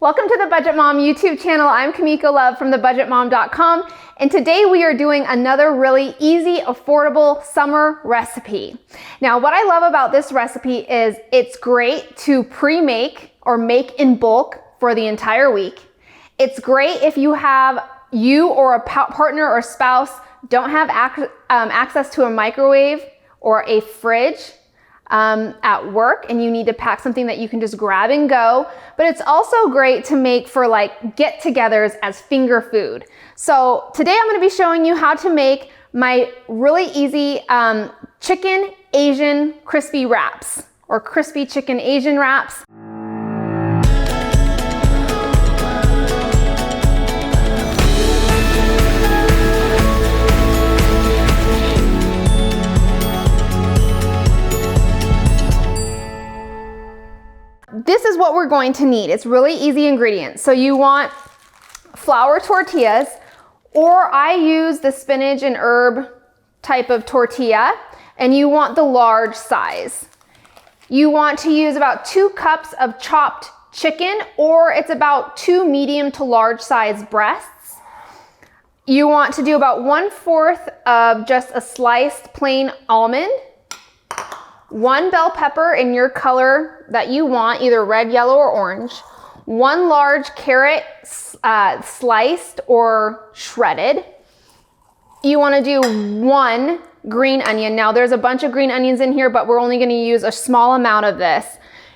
Welcome to the Budget Mom YouTube channel. I'm Kamiko Love from thebudgetmom.com, and today we are doing another really easy, affordable summer recipe. Now, what I love about this recipe is it's great to pre-make or make in bulk for the entire week. It's great if you or a partner or spouse don't have access to a microwave or a fridge at work and you need to pack something that you can just grab and go. But it's also great to make for like get-togethers as finger food. So today I'm going to be showing you how to make my really easy chicken Asian crispy wraps or crispy chicken Asian wraps. This is what we're going to need. It's really easy ingredients. So you want flour tortillas, or I use the spinach and herb type of tortilla, and you want the large size. You want to use about 2 cups of chopped chicken, or it's about 2 medium to large size breasts. You want to do about 1/4 of just a sliced plain almond, 1 bell pepper in your color that you want, either red, yellow, or orange, 1 large carrot sliced or shredded. You want to do 1 green onion. Now there's a bunch of green onions in here, but we're only going to use a small amount of this.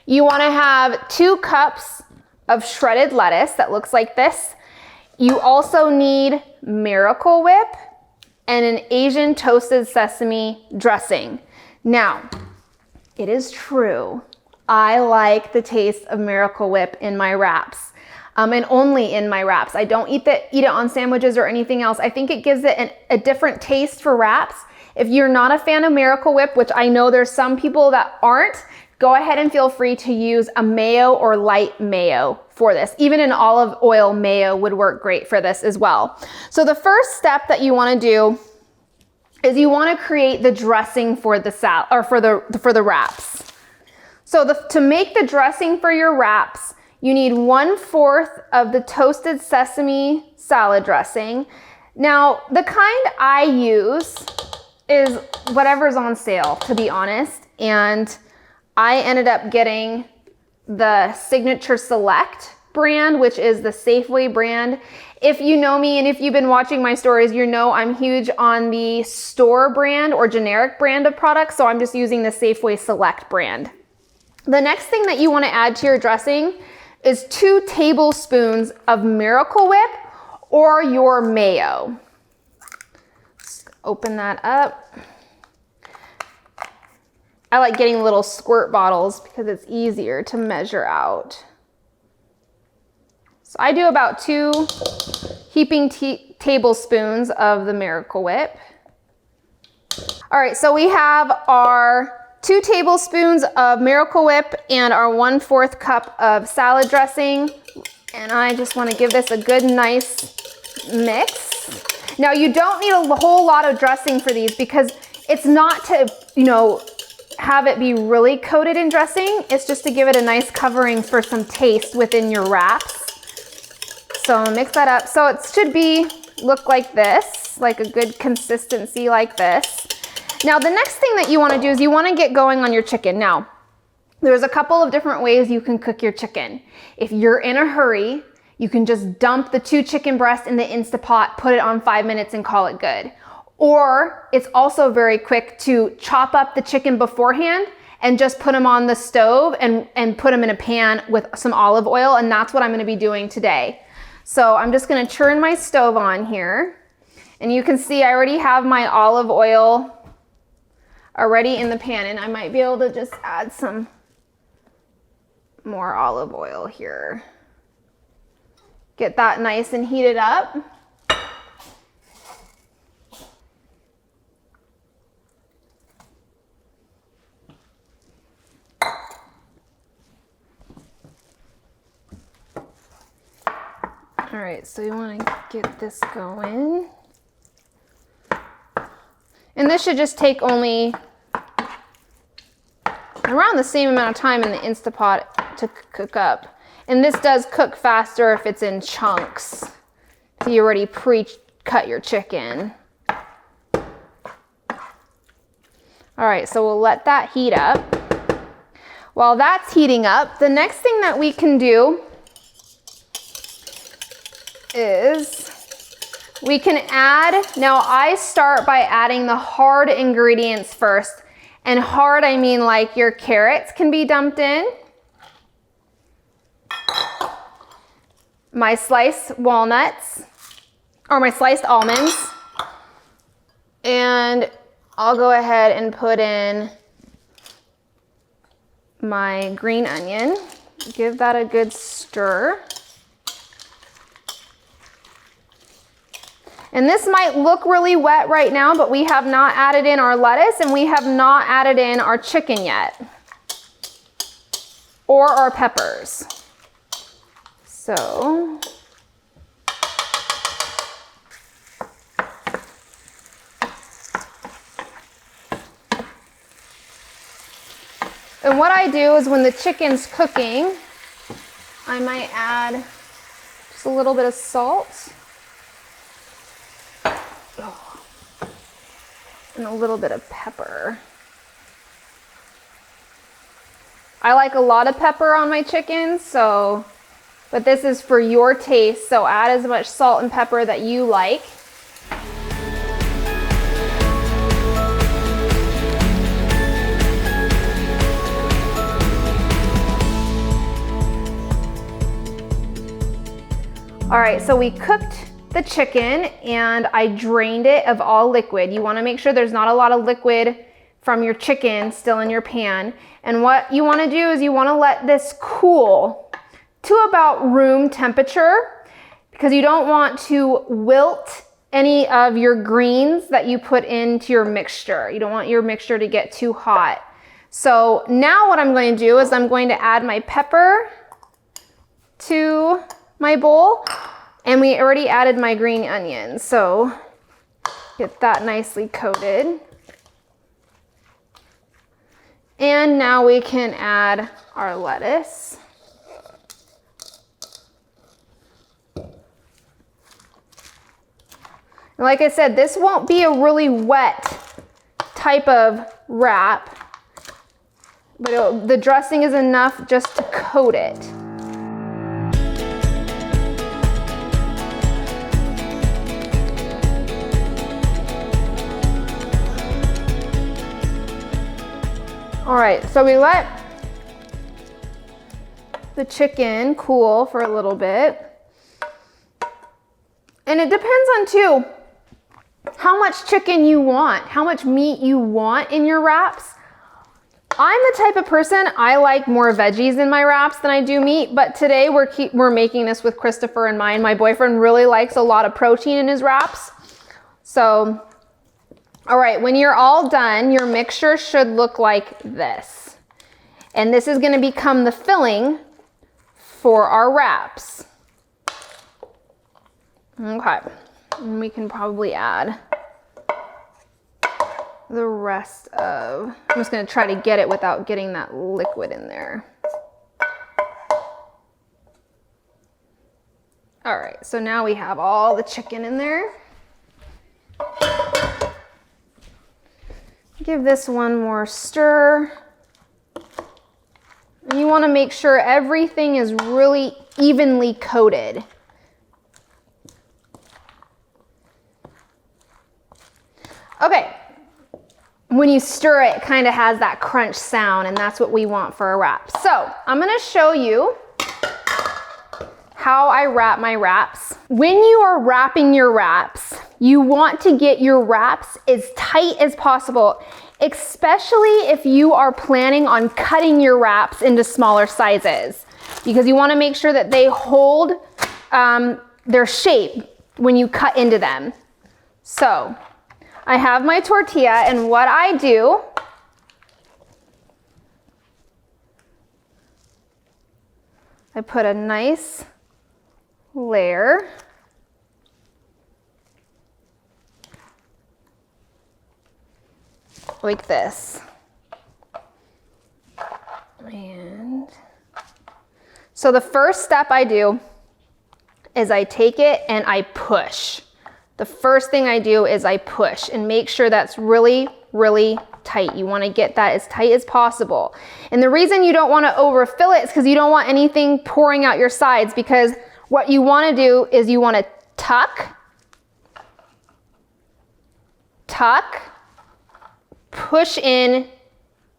You want to have 2 cups of shredded lettuce that looks like this. You also need Miracle Whip and an Asian toasted sesame dressing. Now, it is true, I like the taste of Miracle Whip in my wraps, and only in my wraps. I don't eat it on sandwiches or anything else. I think it gives it a different taste for wraps. If you're not a fan of Miracle Whip, which I know there's some people that aren't, go ahead and feel free to use a mayo or light mayo for this. Even an olive oil mayo would work great for this as well. So the first step that you want to do is you want to create the dressing for the salad or for the wraps. So to make the dressing for your wraps, you need 1/4 of the toasted sesame salad dressing. Now, the kind I use is whatever's on sale, to be honest, and I ended up getting the Signature Select brand, which is the Safeway brand. If you know me and if you've been watching my stories, you know I'm huge on the store brand or generic brand of products, so I'm just using the Safeway Select brand. The next thing that you want to add to your dressing is 2 tablespoons of Miracle Whip or your mayo. Just open that up. I like getting little squirt bottles because it's easier to measure out. So I do about 2 heaping tablespoons of the Miracle Whip. All right, so we have our 2 tablespoons of Miracle Whip and our 1/4 cup of salad dressing. And I just want to give this a good, nice mix. Now you don't need a whole lot of dressing for these because it's not to, have it be really coated in dressing. It's just to give it a nice covering for some taste within your wraps. So I'm gonna mix that up. So it should look like this, like a good consistency like this. Now the next thing that you wanna do is you wanna get going on your chicken. Now, there's a couple of different ways you can cook your chicken. If you're in a hurry, you can just dump the 2 chicken breasts in the Instapot, put it on 5 minutes and call it good. Or it's also very quick to chop up the chicken beforehand and just put them on the stove and put them in a pan with some olive oil, and that's what I'm gonna be doing today. So I'm just gonna turn my stove on here, and you can see I already have my olive oil already in the pan, and I might be able to just add some more olive oil here. Get that nice and heated up. All right, so you want to get this going. And this should just take only around the same amount of time in the Instapot to cook up. And this does cook faster if it's in chunks. So you already pre-cut your chicken. All right, so we'll let that heat up. While that's heating up, the next thing that we can do is we can add, now I start by adding the hard ingredients first. And hard, I mean like your carrots can be dumped in. My sliced walnuts, or my sliced almonds. And I'll go ahead and put in my green onion. Give that a good stir. And this might look really wet right now, but we have not added in our lettuce and we have not added in our chicken yet, or our peppers. So, and what I do is when the chicken's cooking, I might add just a little bit of salt. And a little bit of pepper. I like a lot of pepper on my chicken, so, but this is for your taste, so add as much salt and pepper that you like. All right, so we cooked the chicken and I drained it of all liquid. You wanna make sure there's not a lot of liquid from your chicken still in your pan. And what you wanna do is you wanna let this cool to about room temperature, because you don't want to wilt any of your greens that you put into your mixture. You don't want your mixture to get too hot. So now what I'm going to do is I'm going to add my pepper to my bowl. And we already added my green onions, so get that nicely coated. And now we can add our lettuce. Like I said, this won't be a really wet type of wrap, but the dressing is enough just to coat it. All right, so we let the chicken cool for a little bit. And it depends on too, how much chicken you want, how much meat you want in your wraps. I'm the type of person, I like more veggies in my wraps than I do meat, but today we're making this with Christopher in mind. My boyfriend really likes a lot of protein in his wraps. So, all right, when you're all done, your mixture should look like this. And this is gonna become the filling for our wraps. Okay, and we can probably add the rest of, I'm just gonna try to get it without getting that liquid in there. All right, so now we have all the chicken in there. Give this one more stir. And you wanna make sure everything is really evenly coated. Okay, when you stir it, it kind of has that crunch sound, and that's what we want for a wrap. So I'm gonna show you how I wrap my wraps. When you are wrapping your wraps, you want to get your wraps as tight as possible, especially if you are planning on cutting your wraps into smaller sizes, because you wanna make sure that they hold their shape when you cut into them. So, I have my tortilla, and what I do I put a nice layer like this. And So the first step I do is I take it and I push. The first thing I do is I push and make sure that's really, really tight. You want to get that as tight as possible. And the reason you don't want to overfill it is because you don't want anything pouring out your sides, because what you want to do is you want to tuck, push in,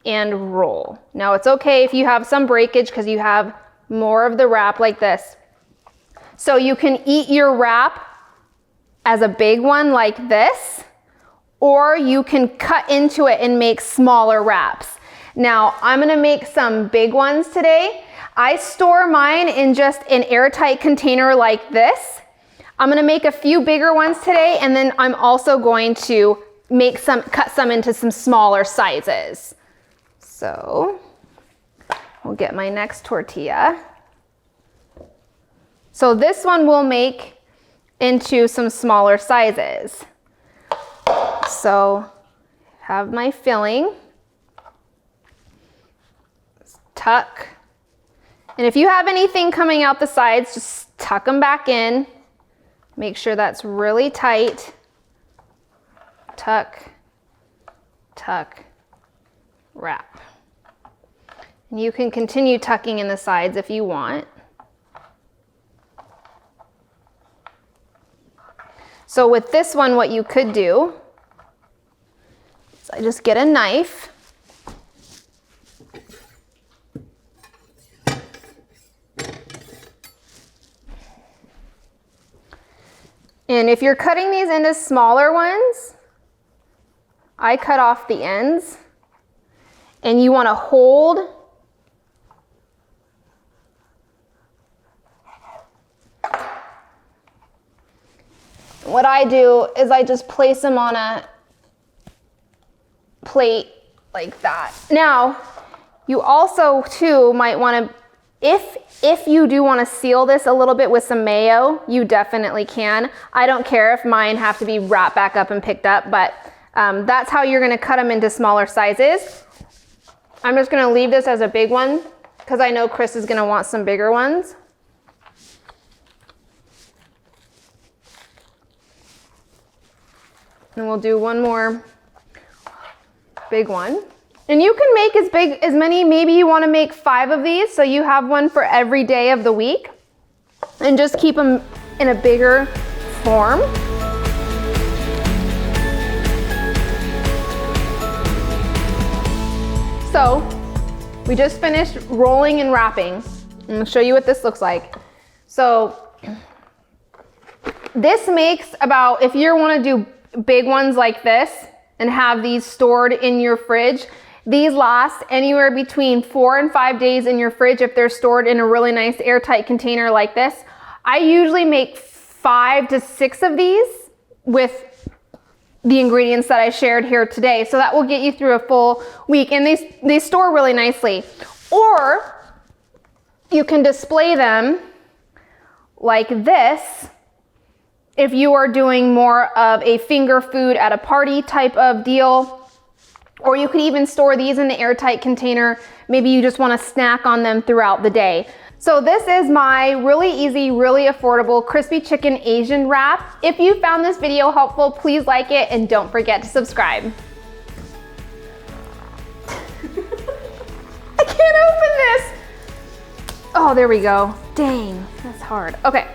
and roll. Now it's okay if you have some breakage because you have more of the wrap like this. So you can eat your wrap as a big one like this, or you can cut into it and make smaller wraps. Now I'm gonna make some big ones today. I store mine in just an airtight container like this. I'm gonna make a few bigger ones today, and then I'm also going to cut some into some smaller sizes. So we'll get my next tortilla. So this one we'll make into some smaller sizes. So have my filling, tuck, and if you have anything coming out the sides, just tuck them back in. Make sure that's really tight. Tuck, tuck, wrap. And you can continue tucking in the sides if you want. So with this one, what you could do is I just get a knife. And if you're cutting these into smaller ones, I cut off the ends, and you want to hold what I do is I just place them on a plate like that. Now, you also too might want to, if you do want to seal this a little bit with some mayo, you definitely can. I don't care if mine have to be wrapped back up and picked up, but that's how you're going to cut them into smaller sizes. I'm just going to leave this as a big one because I know Chris is going to want some bigger ones. And we'll do one more big one. And you can make as many, maybe you want to make 5 of these, so you have one for every day of the week. And just keep them in a bigger form. So we just finished rolling and wrapping. I'm going to show you what this looks like. So this makes about, if you want to do big ones like this and have these stored in your fridge, these last anywhere between 4 and 5 days in your fridge if they're stored in a really nice airtight container like this. I usually make 5 to 6 of these with the ingredients that I shared here today. So that will get you through a full week, and they store really nicely. Or you can display them like this if you are doing more of a finger food at a party type of deal. Or you could even store these in an airtight container. Maybe you just want to snack on them throughout the day. So this is my really easy, really affordable crispy chicken Asian wrap. If you found this video helpful, please like it and don't forget to subscribe. I can't open this. Oh, there we go. Dang, that's hard. Okay.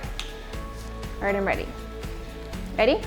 All right, I'm ready. Ready?